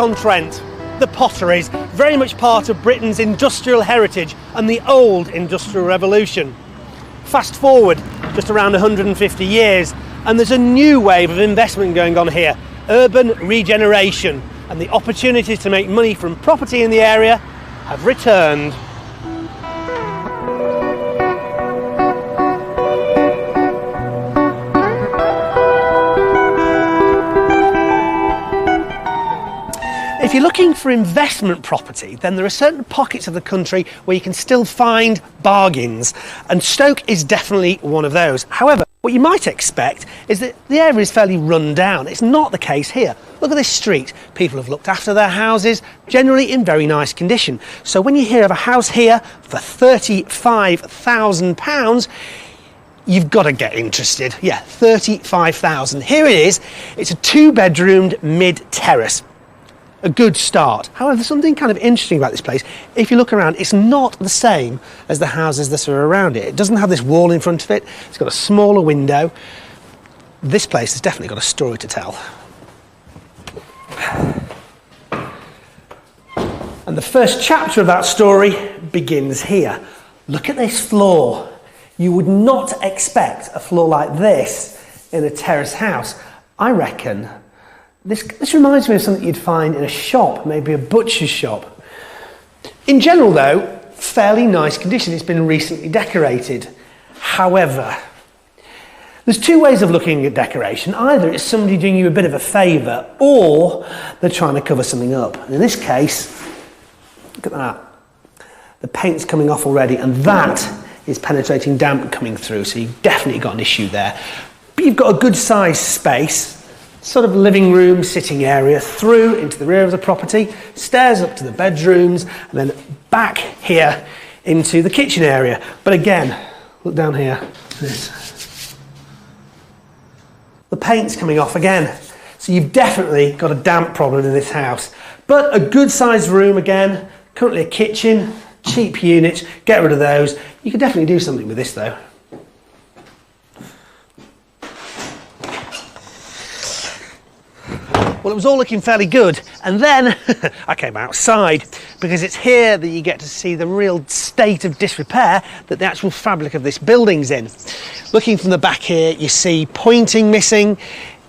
Stoke-on-Trent. The potteries, very much part of Britain's industrial heritage and the old industrial revolution. Fast forward just around 150 years and there's a new wave of investment going on here, urban regeneration, and the opportunities to make money from property in the area have returned. If you're looking for investment property, then there are certain pockets of the country where you can still find bargains, and Stoke is definitely one of those. However, what you might expect is that the area is fairly run down. It's not the case here. Look at this street. People have looked after their houses, generally in very nice condition. So when you hear of a house here for £35,000, you've got to get interested. Yeah, 35,000. Here it is. It's a 2-bedroomed mid-terrace. A good start. However, there's something kind of interesting about this place. If you look around, it's not the same as the houses that are around it. It doesn't have this wall in front of it. It's got a smaller window. This place has definitely got a story to tell. And the first chapter of that story begins here. Look at this floor. You would not expect a floor like this in a terrace house. I reckon this reminds me of something you'd find in a shop, maybe a butcher's shop. In general though, fairly nice condition. It's been recently decorated. However, there's two ways of looking at decoration. Either it's somebody doing you a bit of a favour, or they're trying to cover something up. And in this case, look at that. The paint's coming off already, and that is penetrating damp coming through, so you've definitely got an issue there. But you've got a good sized space, sort of living room, sitting area, through into the rear of the property, stairs up to the bedrooms, and then back here into the kitchen area. But again, look down here. The paint's coming off again. So you've definitely got a damp problem in this house. But a good sized room again, currently a kitchen, cheap units, get rid of those. You could definitely do something with this though. Well, it was all looking fairly good, and then I came outside, because it's here that you get to see the real state of disrepair that the actual fabric of this building's in. Looking from the back here, you see pointing missing.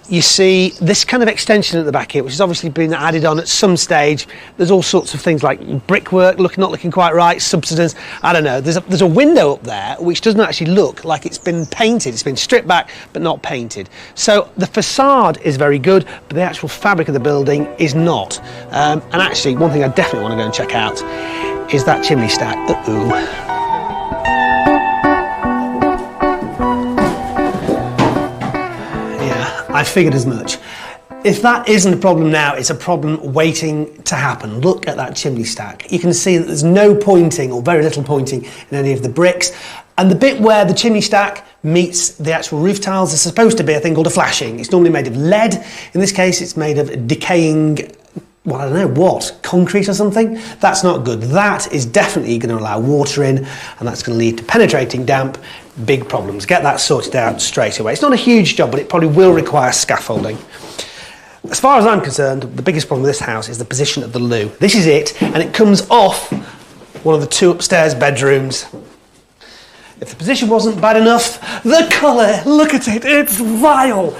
You see this kind of extension at the back here, which has obviously been added on at some stage. There's all sorts of things like brickwork not looking quite right, subsidence, I don't know. There's a window up there which doesn't actually look like it's been painted. It's been stripped back but not painted. So the facade is very good, but the actual fabric of the building is not. And actually, one thing I definitely want to go and check out is that chimney stack. Uh-oh. I figured as much. If that isn't a problem now, it's a problem waiting to happen. Look at that chimney stack. You can see that there's no pointing, or very little pointing, in any of the bricks. And the bit where the chimney stack meets the actual roof tiles is supposed to be a thing called a flashing. It's normally made of lead. In this case, it's made of decaying, well, I don't know what, concrete or something? That's not good. That is definitely going to allow water in, and that's going to lead to penetrating damp. Big problems. Get that sorted out straight away. It's not a huge job, but it probably will require scaffolding. As far as I'm concerned, the biggest problem with this house is the position of the loo. This is it, and it comes off one of the 2 upstairs bedrooms. If the position wasn't bad enough, the colour, look at it, it's vile.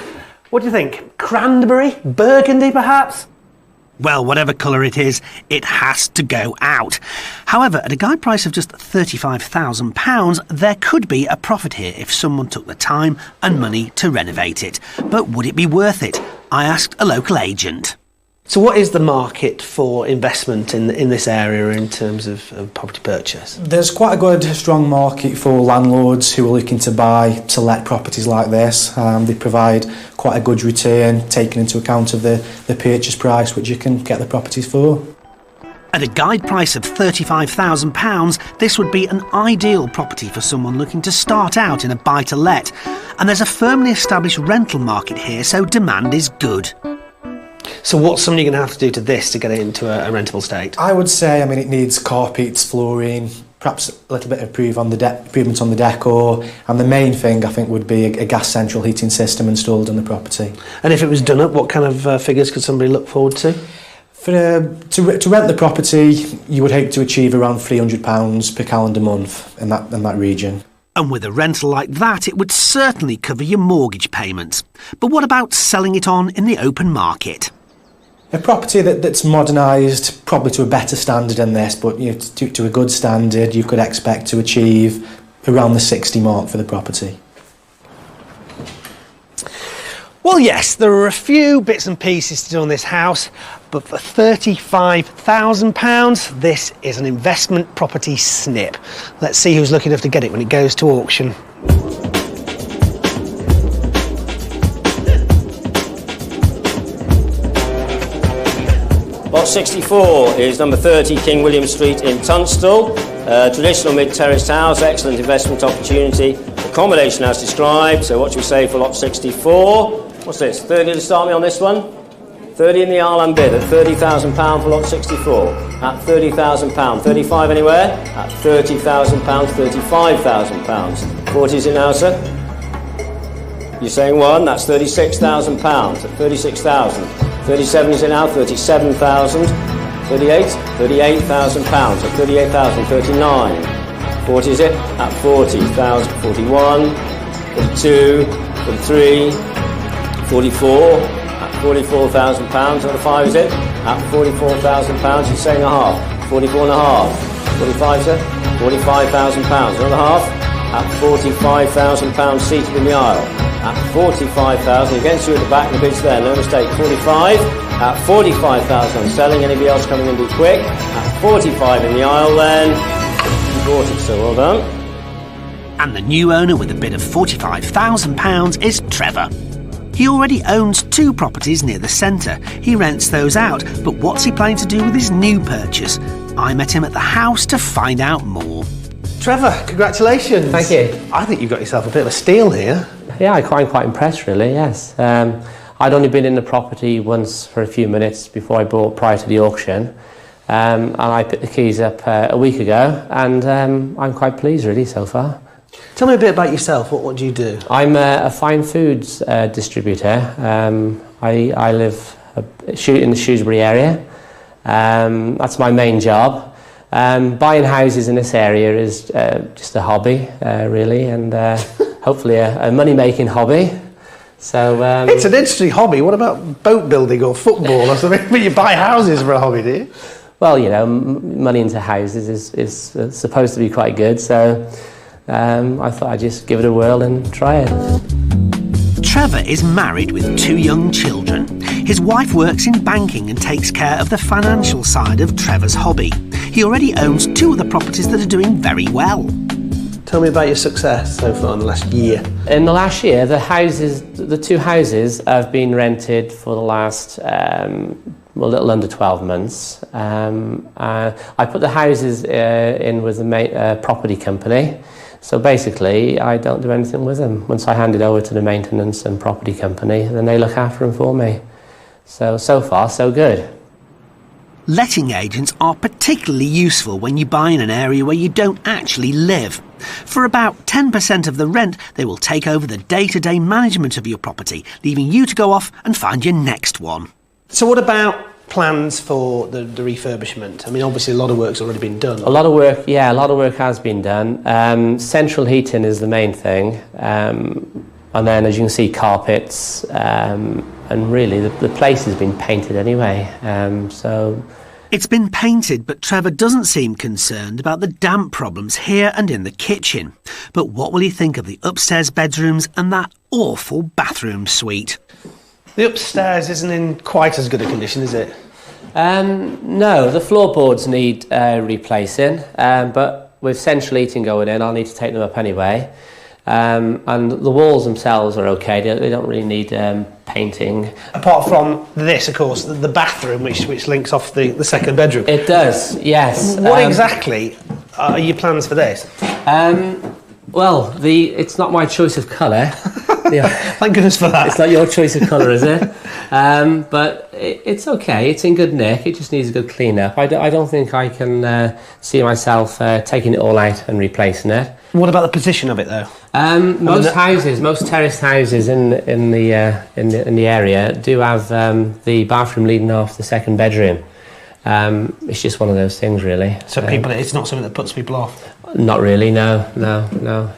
What do you think? Cranberry? Burgundy, perhaps? Well, whatever colour it is, it has to go out. However, at a guide price of just £35,000, there could be a profit here if someone took the time and money to renovate it. But would it be worth it? I asked a local agent. So what is the market for investment in this area in terms of property purchase? There's quite a good, strong market for landlords who are looking to buy, to let properties like this. They provide quite a good return, taking into account of the purchase price, which you can get the properties for. At a guide price of £35,000, this would be an ideal property for someone looking to start out in a buy-to-let. And there's a firmly established rental market here, so demand is good. So what's somebody going to have to do to this to get it into a rentable state? I would say, it needs carpets, flooring, perhaps a little bit of improvement on the decor, and the main thing I think would be a gas central heating system installed in the property. And if it was done up, what kind of figures could somebody look forward to? To rent the property, you would hope to achieve around £300 per calendar month in that region. And with a rental like that, it would certainly cover your mortgage payments. But what about selling it on in the open market? A property that's modernised, probably to a better standard than this, but to a good standard, you could expect to achieve around the 60 mark for the property. Well, yes, there are a few bits and pieces to do on this house, but for £35,000, this is an investment property snip. Let's see who's lucky enough to get it when it goes to auction. Lot 64 is number 30 King William Street in Tunstall. Traditional mid-terraced house, excellent investment opportunity. Accommodation as described, so what should we say for lot 64? What's this, 30 to start me on this one? 30 in the Ireland bid at £30,000 for lot 64. At £30,000. 35 anywhere? At £30,000, £35,000. 40 is it now, sir? You're saying one, that's £36,000 at £36,000. 37 is it now, £37,000. 38, £38,000 at £38,000. 39. 40 is it? At £40,000. 41, 42, 43, 44, at £44,000. 45 is it? At £44,000. You're saying a half. 44 and a half. 45 sir? £45,000. Another half? At £45,000 seated in the aisle. At £45,000 against you at the back, the bid's there, no mistake. 45 at £45,000 I'm selling. Anybody else coming in, be quick. At 45 in the aisle then. You bought it, so well done. And the new owner with a bid of £45,000 is Trevor. He already owns 2 properties near the centre. He rents those out, but what's he planning to do with his new purchase? I met him at the house to find out more. Trevor, congratulations. Thank you. I think you've got yourself a bit of a steal here. Yeah, I'm quite impressed really, yes. I'd only been in the property once for a few minutes before I bought prior to the auction. And I picked the keys up a week ago, and I'm quite pleased really so far. Tell me a bit about yourself. What do you do? I'm a fine foods distributor. I live in the Shrewsbury area. That's my main job. Buying houses in this area is just a hobby, really, and hopefully a money-making hobby. So it's an interesting hobby. What about boat building or football or something? But you buy houses for a hobby, do you? Well, you know, money into houses is supposed to be quite good, so I thought I'd just give it a whirl and try it. Trevor is married with 2 young children. His wife works in banking and takes care of the financial side of Trevor's hobby. He already owns 2 of the properties that are doing very well. Tell me about your success so far in the last year. In the last year, the 2 houses have been rented for the last a little under 12 months. I put the houses in with a property company. So basically, I don't do anything with them. Once I hand it over to the maintenance and property company, then they look after them for me. So far, so good. Letting agents are particularly useful when you buy in an area where you don't actually live. For about 10% of the rent, they will take over the day-to-day management of your property, leaving you to go off and find your next one. So what about plans for the refurbishment? I mean, obviously a lot of work's already been done. A lot of work has been done. Central heating is the main thing. And then, as you can see, carpets, and really the place has been painted anyway. It's been painted, but Trevor doesn't seem concerned about the damp problems here and in the kitchen. But what will he think of the upstairs bedrooms and that awful bathroom suite? The upstairs isn't in quite as good a condition, is it? No, the floorboards need replacing, but with central heating going in, I'll need to take them up anyway. And the walls themselves are okay, they don't really need painting. Apart from this, of course, the bathroom, which links off the second bedroom. It does, yes. What exactly are your plans for this? Well, it's not my choice of colour. Yeah. Thank goodness for that. It's not your choice of colour, is it? But it's okay, it's in good nick, it just needs a good clean up. I don't think I can see myself taking it all out and replacing it. What about the position of it though? Most terraced houses in the area do have the bathroom leading off the second bedroom. It's just one of those things, really. So it's not something that puts people off? Not really, no.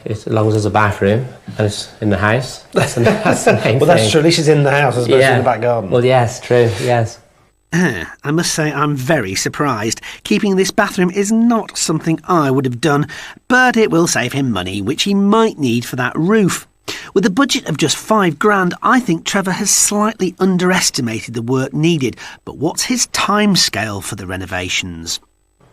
It's, as long as there's a bathroom and it's in the house, that's the main thing. Well, that's true. At least it's in the house as opposed to in the back garden. Well, yes, true, yes. I must say I'm very surprised. Keeping this bathroom is not something I would have done, but it will save him money, which he might need for that roof. With a budget of just £5,000, I think Trevor has slightly underestimated the work needed. But what's his timescale for the renovations?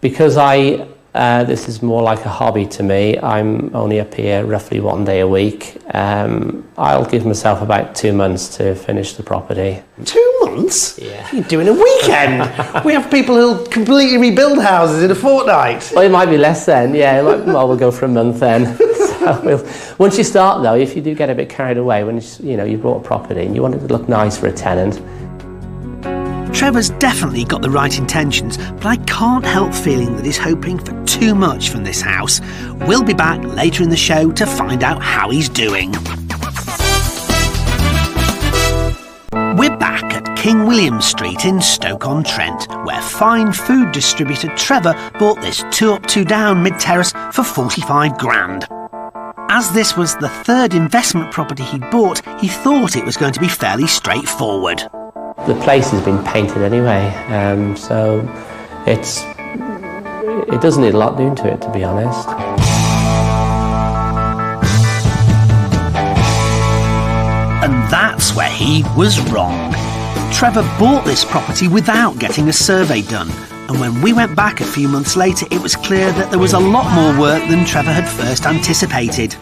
Because this is more like a hobby to me, I'm only up here roughly 1 day a week. I'll give myself about 2 months to finish the property. 2 months? Yeah. You're doing a weekend. We have people who'll completely rebuild houses in a fortnight. Well, it might be less then, yeah. We'll go for a month then. So once you start, though, if you do get a bit carried away, when you bought a property and you want it to look nice for a tenant. Trevor's definitely got the right intentions, but I can't help feeling that he's hoping for too much from this house. We'll be back later in the show to find out how he's doing. We're back at King William Street in Stoke-on-Trent, where fine food distributor Trevor bought this 2-up 2-down mid-terrace for £45,000. As this was the third investment property he'd bought, he thought it was going to be fairly straightforward. The place has been painted anyway, so it doesn't need a lot doing to it, to be honest. And that's where he was wrong. Trevor bought this property without getting a survey done, and when we went back a few months later, it was clear that there was a lot more work than Trevor had first anticipated.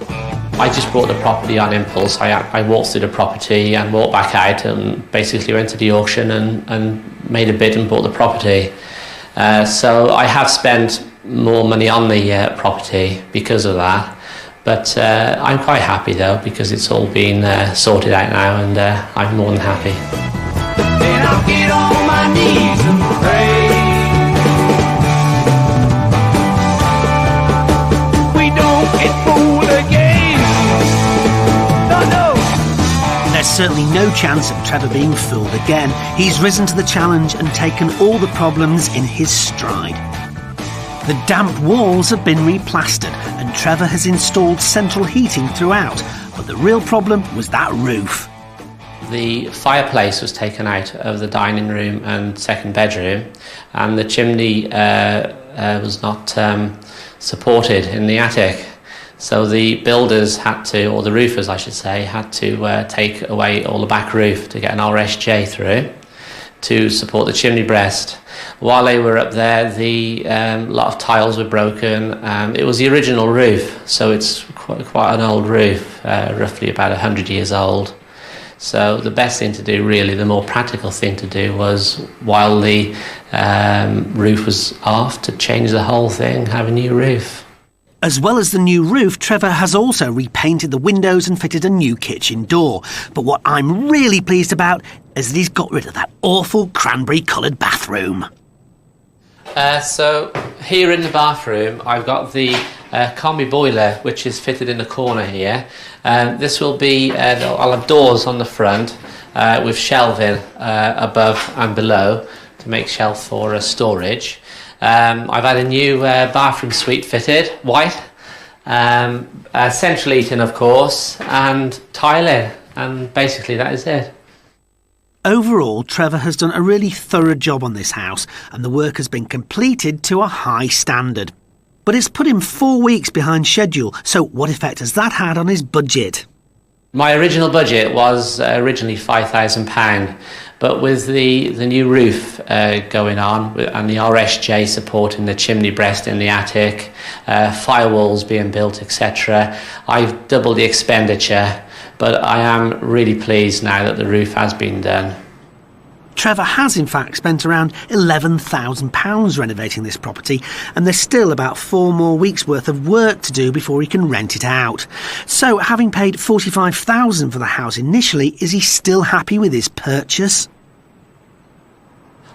I just bought the property on impulse. I walked through the property and walked back out and basically went to the auction and made a bid and bought the property. So I have spent more money on the property because of that. But I'm quite happy though, because it's all been sorted out now, and I'm more than happy. Then I'll get on my knees and pray. We don't get fooled again. No. There's certainly no chance of Trevor being fooled again. He's risen to the challenge and taken all the problems in his stride. The damp walls have been replastered and Trevor has installed central heating throughout, but the real problem was that roof. The fireplace was taken out of the dining room and second bedroom, and the chimney was not supported in the attic. So the builders had to, or the roofers I should say, had to take away all the back roof to get an RSJ through to support the chimney breast. While they were up there, the lot of tiles were broken. It was the original roof, so it's quite an old roof, roughly about 100 years old. So the best thing to do, really, the more practical thing to do was, while the roof was off, to change the whole thing, have a new roof. As well as the new roof, Trevor has also repainted the windows and fitted a new kitchen door. But what I'm really pleased about is that he's got rid of that awful cranberry-coloured bathroom. So here in the bathroom, I've got the combi boiler, which is fitted in the corner here. This will be, I'll have doors on the front with shelving above and below to make shelf for storage. I've had a new bathroom suite fitted, white, central heating of course, and tiling, and basically that is it. Overall, Trevor has done a really thorough job on this house and the work has been completed to a high standard. But it's put him 4 weeks behind schedule, so what effect has that had on his budget? My original budget was originally £5,000, but with the new roof going on and the RSJ supporting the chimney breast in the attic, firewalls being built, etc., I've doubled the expenditure, but I am really pleased now that the roof has been done. Trevor has in fact spent around £11,000 renovating this property, and there's still about 4 more weeks worth of work to do before he can rent it out. So, having paid £45,000 for the house initially, is he still happy with his purchase?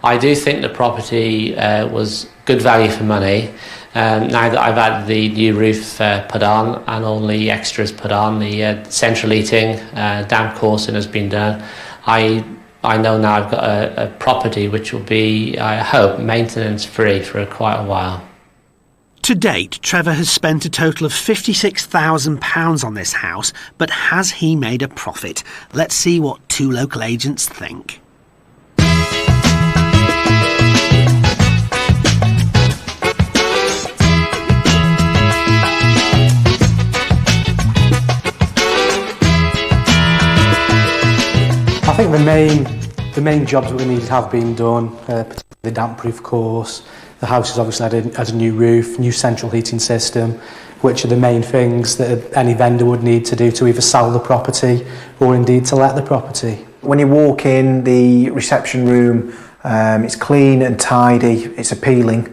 I do think the property was good value for money. Now that I've had the new roof put on and all the extras put on, the central heating, damp coursing has been done, I I know now I've got a property which will be, I hope, maintenance free for quite a while. To date, Trevor has spent a total of £56,000 on this house, but has he made a profit? Let's see what two local agents think. I think the main jobs that we needed have been done, particularly the damp-proof course. The house has obviously had a new roof, new central heating system, which are the main things that any vendor would need to do to either sell the property or indeed to let the property. When you walk in the reception room, it's clean and tidy, it's appealing,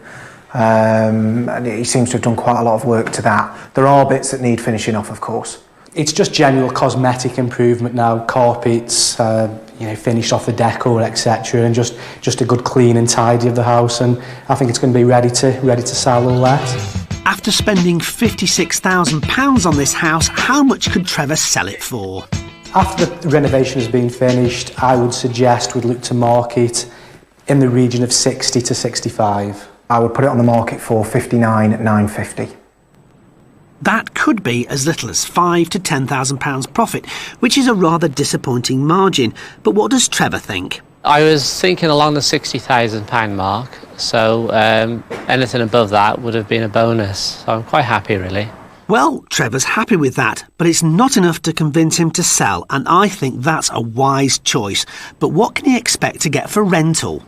and he seems to have done quite a lot of work to that. There are bits that need finishing off, of course. It's just general cosmetic improvement now, carpets, finished off the decor, etc., and just a good clean and tidy of the house, and I think it's going to be ready to sell or let. After spending £56,000 on this house, how much could Trevor sell it for? After the renovation has been finished, I would suggest we'd look to market in the region of 60 to 65. I would put it on the market for 59,950. That could be as little as £5,000 to £10,000 profit, which is a rather disappointing margin. But what does Trevor think? I was thinking along the £60,000 mark, so anything above that would have been a bonus. So I'm quite happy, really. Well, Trevor's happy with that, but it's not enough to convince him to sell, and I think that's a wise choice. But what can he expect to get for rental?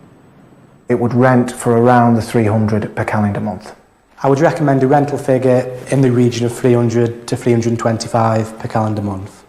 It would rent for around the 300 per calendar month. I would recommend a rental figure in the region of 300 to 325 per calendar month.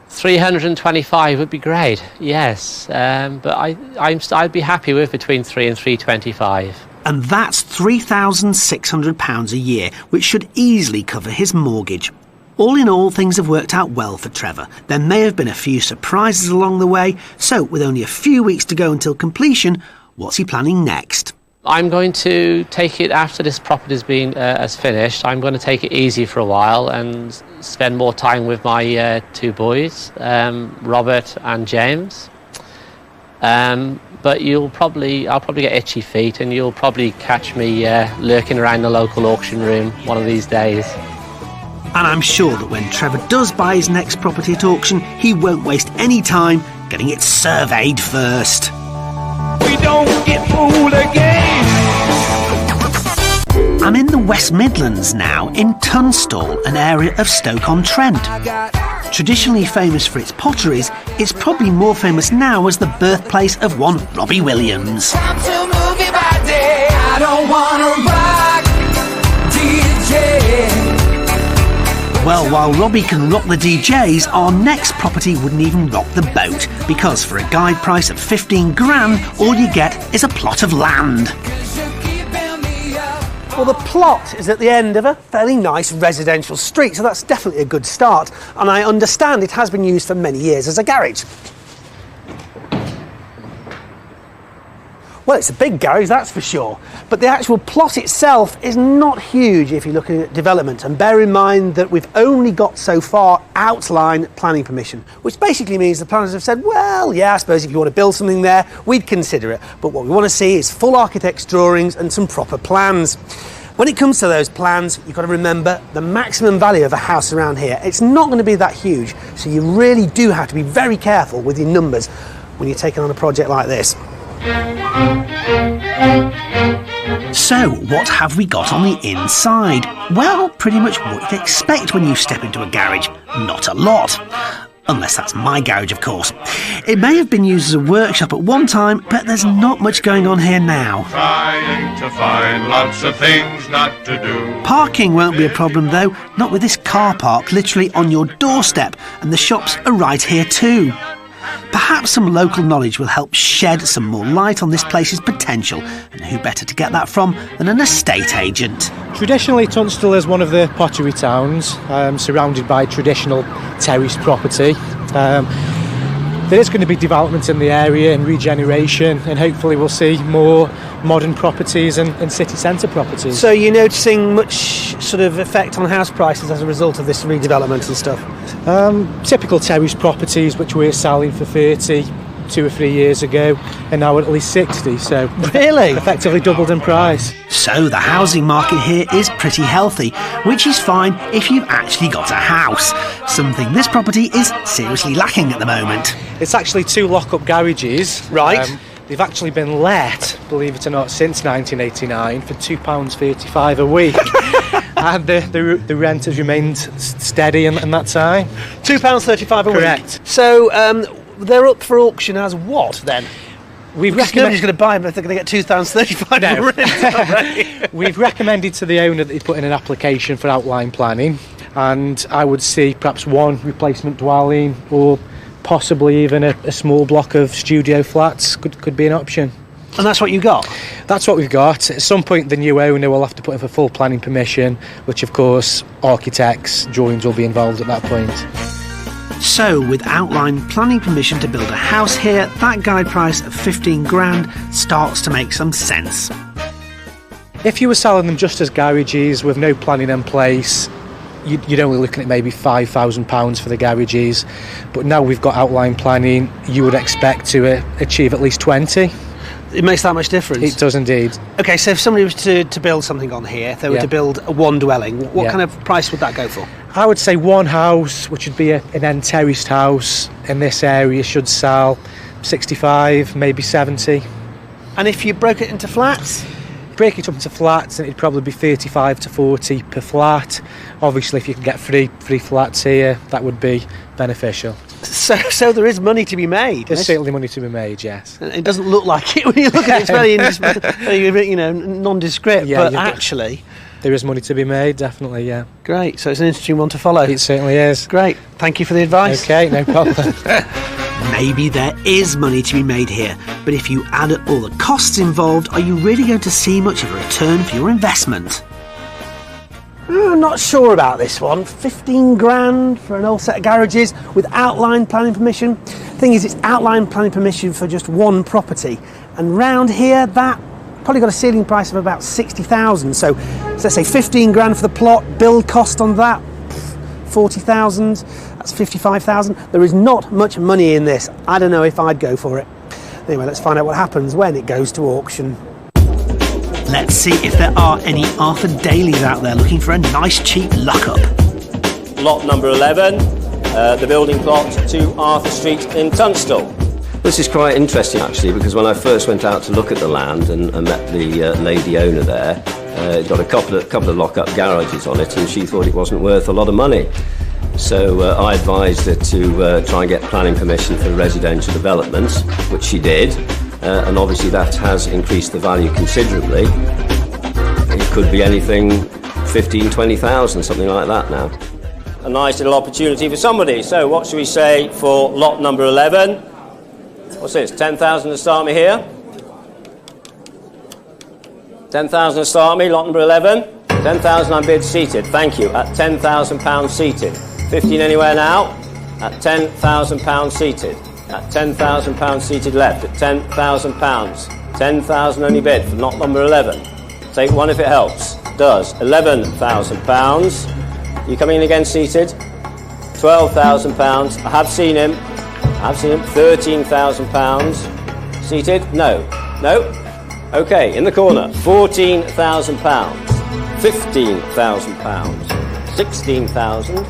325 would be great, yes, but I'd be happy with between 3 and 325. And that's £3,600 a year, which should easily cover his mortgage. All in all, things have worked out well for Trevor. There may have been a few surprises along the way, so with only a few weeks to go until completion, what's he planning next? I'm going to take it after this property has finished. I'm going to take it easy for a while and spend more time with my two boys, Robert and James. But I'll probably get itchy feet, and you'll probably catch me lurking around the local auction room one of these days. And I'm sure that when Trevor does buy his next property at auction, he won't waste any time getting it surveyed first. We don't get fooled again. I'm in the West Midlands now, in Tunstall, an area of Stoke-on-Trent. Traditionally famous for its potteries, it's probably more famous now as the birthplace of one Robbie Williams. Time to move your body. I don't wanna rock, DJ. Well, while Robbie can rock the DJs, our next property wouldn't even rock the boat, because for a guide price of 15 grand, all you get is a plot of land. Well, the plot is at the end of a fairly nice residential street, so that's definitely a good start. And I understand it has been used for many years as a garage. Well, it's a big garage, that's for sure. But the actual plot itself is not huge if you're looking at development. And bear in mind that we've only got so far outline planning permission, which basically means the planners have said, well, yeah, I suppose if you want to build something there, we'd consider it. But what we want to see is full architect's drawings and some proper plans. When it comes to those plans, you've got to remember the maximum value of a house around here. It's not going to be that huge, so you really do have to be very careful with your numbers when you're taking on a project like this. So, what have we got on the inside? Well, pretty much what you'd expect when you step into a garage. Not a lot. Unless that's my garage, of course. It may have been used as a workshop at one time, but there's not much going on here now. Trying to find lots of things not to do. Parking won't be a problem though, not with this car park literally on your doorstep, and the shops are right here too. Perhaps some local knowledge will help shed some more light on this place's potential, and who better to get that from than an estate agent? Traditionally, Tunstall is one of the pottery towns, surrounded by traditional terrace property. There is going to be development in the area and regeneration, and hopefully we'll see more modern properties and city centre properties. So you're noticing much sort of effect on house prices as a result of this redevelopment and stuff? Typical terrace properties which we're selling for 30, 2 or 3 years ago, and now at least 60, so Really? effectively doubled in price. So the housing market here is pretty healthy, which is fine if you've actually got a house, something this property is seriously lacking at the moment. It's actually 2 lock-up garages. Right. They've actually been let, believe it or not, since 1989 for £2.35 a week. And the rent has remained steady in that time. £2.35 a week? Correct. So they're up for auction as what then? Nobody's going to buy them if they're going to get £2.35 for rent. We've recommended to the owner that he put in an application for outline planning, and I would see perhaps 1 replacement dwelling or possibly even a small block of studio flats could be an option. And that's what you got? That's what we've got. At some point the new owner will have to put in for full planning permission, which of course architects, drawings will be involved at that point. So with outline planning permission to build a house here, that guide price of 15 grand starts to make some sense. If you were selling them just as garages with no planning in place, you'd only looking at maybe £5,000 for the garages, but now we've got outline planning, you would expect to achieve at least 20. It makes that much difference? It does indeed. Okay, so if somebody was to build something on here, if they were to build a 1 dwelling, what kind of price would that go for? I would say 1 house, which would be an end terraced house in this area, should sell 65, maybe 70. And if you broke it into flats? Break it up into flats and it'd probably be 35 to 40 per flat. Obviously if you can get three flats here, that would be beneficial. So there is money to be made? There's certainly money to be made, yes. It doesn't look like it when you look at it. It's very nondescript, but actually there is money to be made, definitely, yeah. Great, so it's an interesting one to follow. It certainly is. Great, thank you for the advice. Okay, no problem. Maybe there is money to be made here, but if you add up all the costs involved, are you really going to see much of a return for your investment? I'm not sure about this one. 15 grand for an old set of garages with outline planning permission. Thing is, it's outline planning permission for just 1 property, and round here that probably got a ceiling price of about 60,000. So let's say 15 grand for the plot, build cost on that 40,000, that's 55,000. There is not much money in this. I don't know if I'd go for it. Anyway, let's find out what happens when it goes to auction. Let's see if there are any Arthur Dailies out there looking for a nice cheap lockup. Lot number 11, the building plot to Arthur Street in Tunstall. This is quite interesting actually, because when I first went out to look at the land and met the lady owner there, it got a couple of lock-up garages on it, and she thought it wasn't worth a lot of money. So I advised her to try and get planning permission for residential developments, which she did, and obviously that has increased the value considerably. It could be anything 15, 20,000, something like that now. A nice little opportunity for somebody. So what should we say for lot number 11? What's this, 10,000 to start me here? 10,000 to start me, lot number 11. 10,000 I bid seated, thank you, at £10,000 seated. 15 anywhere now, at £10,000 seated. At £10,000 seated left, at £10,000. 10,000 only bid for lot number 11. Take 1 if it helps. Does. £11,000. You coming in again seated? £12,000. I have seen him. £13,000. Seated? No. No? Okay, in the corner. £14,000. £15,000. £16,000.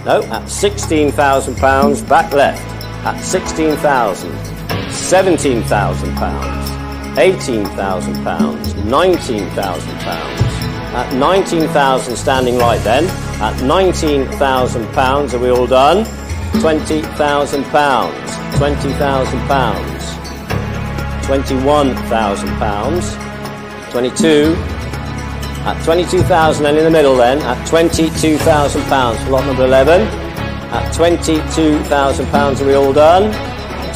No, at £16,000. Back left. At £16,000. £17,000. £18,000. £19,000. At £19,000 standing right then. At £19,000, are we all done? £20,000. £20,000. £21,000. 22. At 22,000 and in the middle then, at £22,000 for lot number 11. At £22,000, are we all done?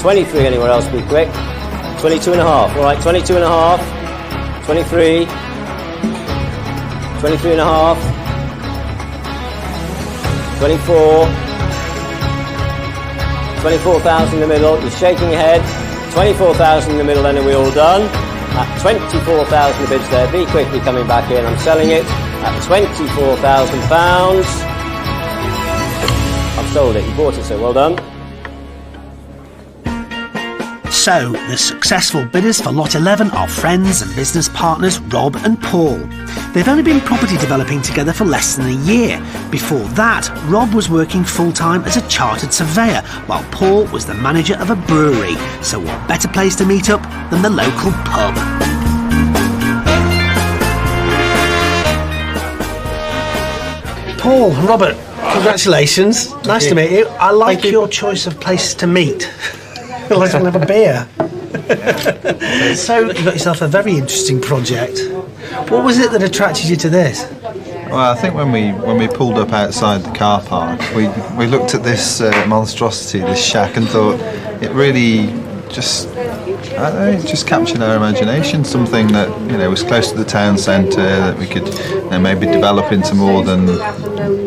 23 anywhere else, be quick. 22 and a half, all right, 22 and a half. 23. 23 and a half. 24. 24,000 in the middle, you're shaking your head. 24,000 in the middle then, are we all done? At 24,000 the bids there, be quickly coming back in, I'm selling it at £24,000. I've sold it, you bought it, so well done. So, the successful bidders for Lot 11 are friends and business partners Rob and Paul. They've only been property developing together for less than a year. Before that, Rob was working full-time as a chartered surveyor, while Paul was the manager of a brewery. So what better place to meet up than the local pub? Paul, Robert, congratulations. Nice to meet you. I like your choice of places to meet. Let's have a beer. So, you got yourself a very interesting project. What was it that attracted you to this? Well, I think when we pulled up outside the car park, we looked at this monstrosity, this shack, and thought it really just, I don't know, it just captured our imagination. Something that, you know, was close to the town centre, that we could, you know, maybe develop into more than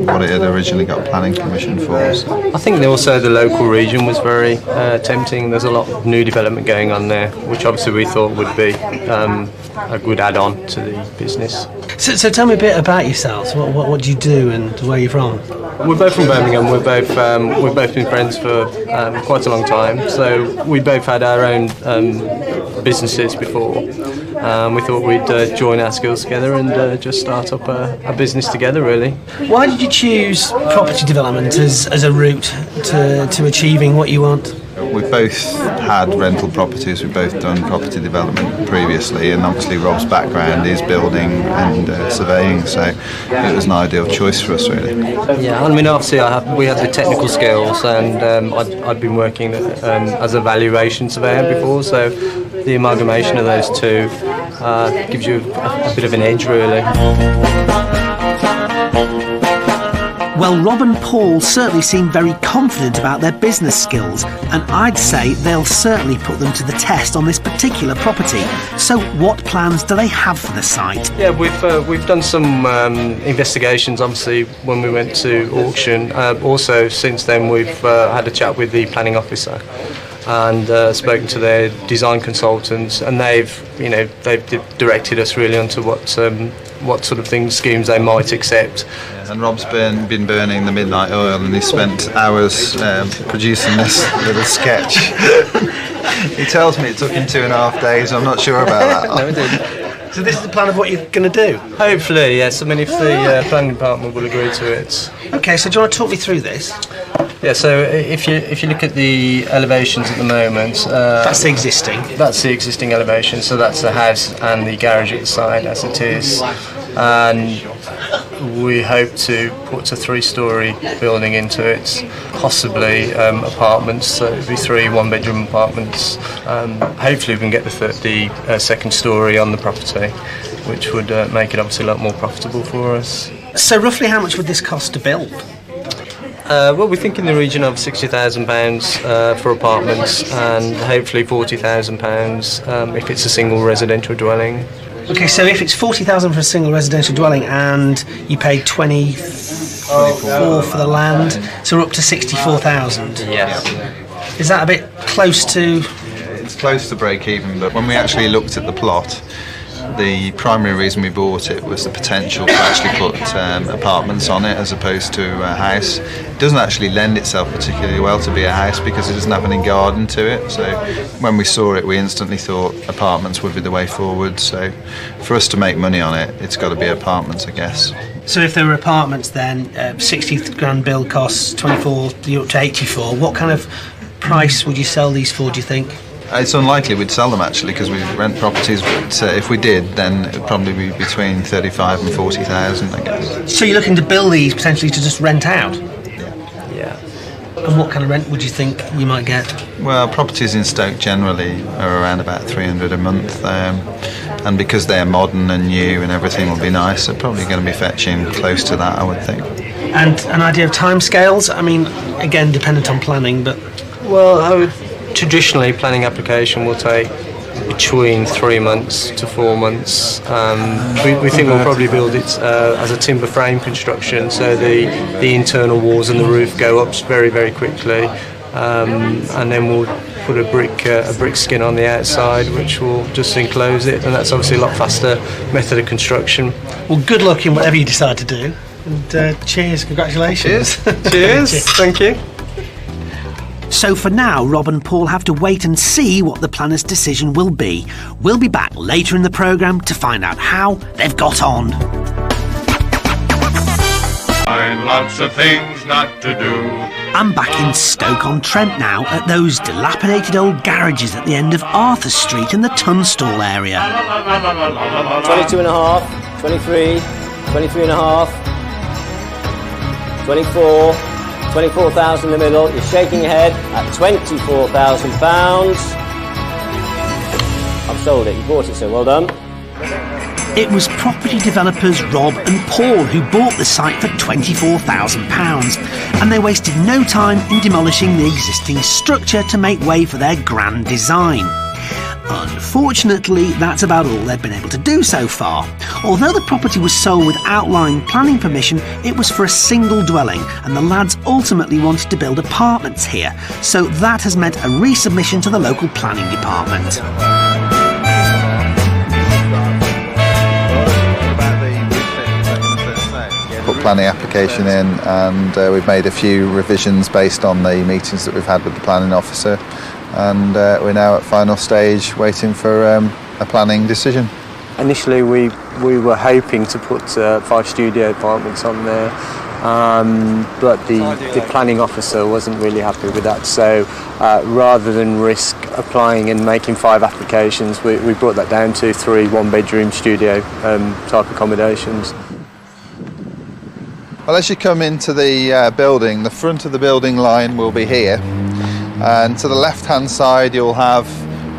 what it had originally got planning permission for. So. I think also the local region was very tempting. There's a lot of new development going on there, which obviously we thought would be a good add-on to the business. So tell me a bit about yourselves. What do you do and where are you from? We're both from Birmingham. We've both been friends for quite a long time. So we both had our own businesses before. We thought we'd join our skills together and just start up a business together, really. Why did you choose property development as a route to achieving what you want? We've both had rental properties, we've both done property development previously, and obviously Rob's background is building and surveying, so it was an ideal choice for us, really. Yeah, I mean, obviously we have the technical skills, and I'd been working as a valuation surveyor before, so the amalgamation of those two gives you a bit of an edge, really. Well, Rob and Paul certainly seem very confident about their business skills, and I'd say they'll certainly put them to the test on this particular property. So what plans do they have for the site? Yeah, we've done some investigations, obviously, when we went to auction. Also, since then, we've had a chat with the planning officer and spoken to their design consultants, and they've directed us really onto what sort of schemes they might accept. And Rob's been burning the midnight oil, and he spent hours producing this little sketch. He tells me it took him 2.5 days. I'm not sure about that. No, it didn't. So this is the plan of what you're going to do? Hopefully, yes. I mean, if the planning department will agree to it. Okay, so do you want to talk me through this? Yeah, so if you look at the elevations at the moment... that's the existing? That's the existing elevation, so that's the house and the garage at the side as it is. And we hope to put a 3-storey building into it, possibly apartments, so it would be 3 1-bedroom apartments. Hopefully we can get the second storey on the property, which would make it obviously a lot more profitable for us. So roughly how much would this cost to build? Well, we think in the region of £60,000 for apartments, and hopefully £40,000 if it's a single residential dwelling. Okay, so if it's £40,000 for a single residential dwelling and you paid 24 for the land, so we're up to 64,000. Yeah. Is that a bit close to? It's close to break even, but when we actually looked at the plot, the primary reason we bought it was the potential to actually put apartments on it as opposed to a house. It doesn't actually lend itself particularly well to be a house because it doesn't have any garden to it. So when we saw it, we instantly thought apartments would be the way forward. So for us to make money on it, it's got to be apartments, I guess. So if there were apartments then, 60 grand build costs, 24, you're up to 84. What kind of price would you sell these for, do you think? It's unlikely we'd sell them actually because we rent properties, but if we did, then it would probably be between 35 and 40,000, I guess. So you're looking to build these potentially to just rent out? Yeah. And what kind of rent would you think you might get? Well, properties in Stoke generally are around about 300 a month, and because they're modern and new and everything will be nice, they're probably going to be fetching close to that, I would think. And an idea of timescales? I mean, again, dependent on planning, but... Well, traditionally, planning application will take between 3 months to 4 months. We think we'll probably build it as a timber frame construction, so the internal walls and the roof go up very, very quickly, and then we'll put a brick skin on the outside, which will just enclose it, and that's obviously a lot faster method of construction. Well, good luck in whatever you decide to do, and cheers, congratulations. Cheers. Cheers. Thank you. So for now, Rob and Paul have to wait and see what the planners' decision will be. We'll be back later in the programme to find out how they've got on. Find lots of things not to do. I'm back in Stoke-on-Trent now at those dilapidated old garages at the end of Arthur Street in the Tunstall area. 22 and a half, 23, 23 and a half, 24, 24,000 in the middle. You're shaking your head at £24,000. I've sold it, you bought it, so well done. It was property developers Rob and Paul who bought the site for £24,000, and they wasted no time in demolishing the existing structure to make way for their grand design. Unfortunately, that's about all they've been able to do so far. Although the property was sold with outline planning permission, it was for a single dwelling, and the lads ultimately wanted to build apartments here, so that has meant a resubmission to the local planning department. Put planning application in, and we've made a few revisions based on the meetings that we've had with the planning officer, and we're now at final stage waiting for a planning decision. Initially we were hoping to put 5 studio apartments on there, but the planning officer wasn't really happy with that, so rather than risk applying and making 5 applications, we brought that down to 3 one-bedroom studio type accommodations. Well, as you come into the building, the front of the building line will be here, and to the left-hand side you'll have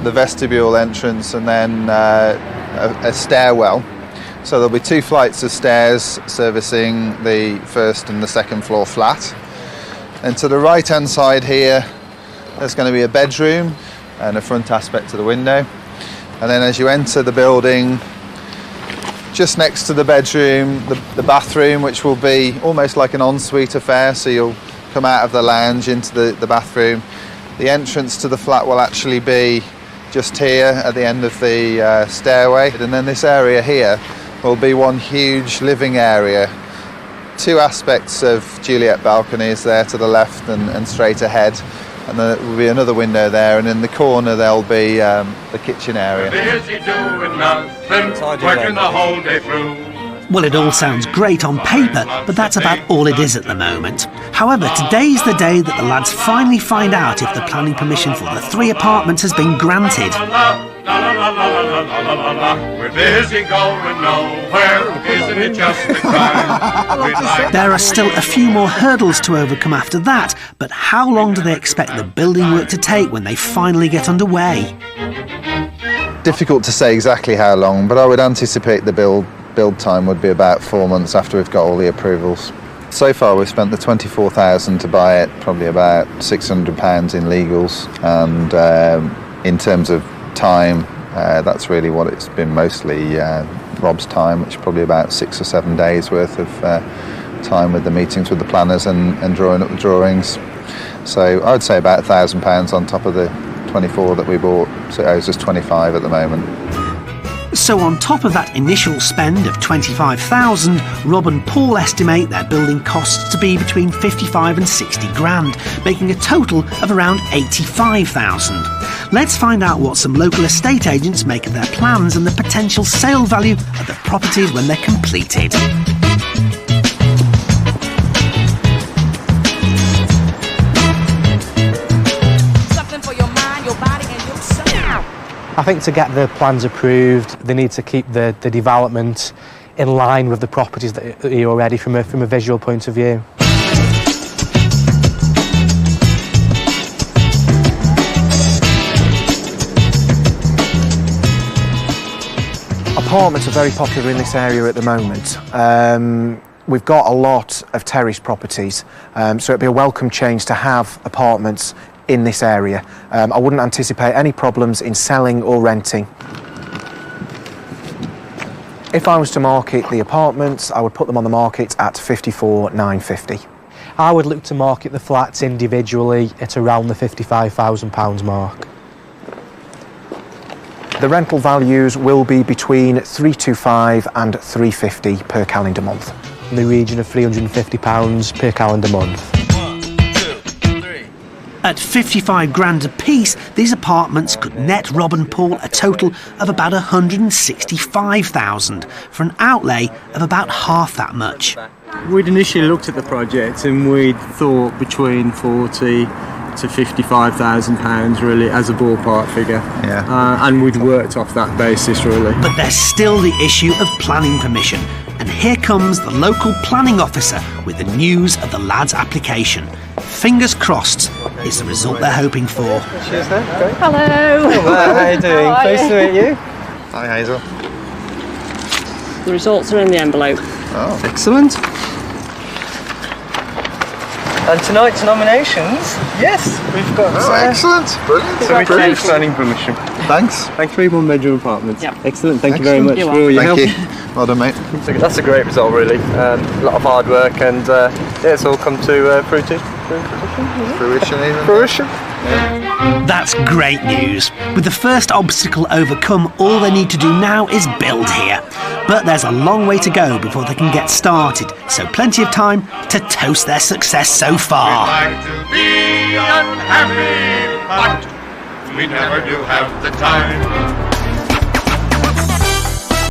the vestibule entrance and then a stairwell. So there'll be 2 flights of stairs servicing the first and the second floor flat. And to the right-hand side here, there's going to be a bedroom and a front aspect to the window. And then as you enter the building, just next to the bedroom, the bathroom, which will be almost like an ensuite affair, so you'll come out of the lounge into the bathroom. The entrance to the flat will actually be just here at the end of the stairway, and then this area here will be one huge living area. 2 aspects of Juliet balconies there to the left and straight ahead, and then there will be another window there, and in the corner there'll be the kitchen area. Busy doing nothing, working the whole day through. Well, it all sounds great on paper, but that's about all it is at the moment. However, today's the day that the lads finally find out if the planning permission for the 3 apartments has been granted. We're busy going nowhere, isn't it just the crime? There are still a few more hurdles to overcome after that, but how long do they expect the building work to take when they finally get underway? Difficult to say exactly how long, but I would anticipate the build time would be about 4 months after we've got all the approvals. So far we've spent the 24,000 to buy it, probably about £600 in legals, and in terms of time, that's really what it's been mostly Rob's time, which is probably about 6 or 7 days worth of time with the meetings with the planners and drawing up the drawings. So I would say about £1,000 on top of the 24 that we bought, so it owes us 25 at the moment. So on top of that initial spend of 25,000, Rob and Paul estimate their building costs to be between 55 and 60 grand, making a total of around 85,000. Let's find out what some local estate agents make of their plans and the potential sale value of the properties when they're completed. I think to get the plans approved, they need to keep the development in line with the properties that are here already from a visual point of view. Apartments are very popular in this area at the moment. We've got a lot of terrace properties, so it'd be a welcome change to have apartments in this area. I wouldn't anticipate any problems in selling or renting. If I was to market the apartments, I would put them on the market at 54,950. I would look to market the flats individually at around the £55,000 mark. The rental values will be between 325 and 350 per calendar month. In the region of £350 per calendar month. 1, 2, 3. At 55 grand a piece, these apartments could net Rob and Paul a total of about 165,000 for an outlay of about half that much. We'd initially looked at the project and we'd thought between 40 to 55,000 pounds really as a ballpark figure. And we'd worked off that basis really. But there's still the issue of planning permission. And here comes the local planning officer with the news of the lad's application. Fingers crossed is the result they're hoping for. Cheers there. Okay. Hello. Hello, how are you doing? Pleased to meet you. Hi Hazel. The results are in the envelope. Oh, excellent. And tonight's nominations, yes, we've got... excellent, brilliant. So we take planning permission. Thanks. Thank 3 one-bedroom apartments. Yep. Excellent, thank you very much You're for all your help. Thank you. Well done, mate. That's a great result, really. A lot of hard work, and yeah, it's all come to fruition. Fruition. That's great news. With the first obstacle overcome, all they need to do now is build here. But there's a long way to go before they can get started, so plenty of time to toast their success so far. We'd like to be unhappy, but we never do have the time.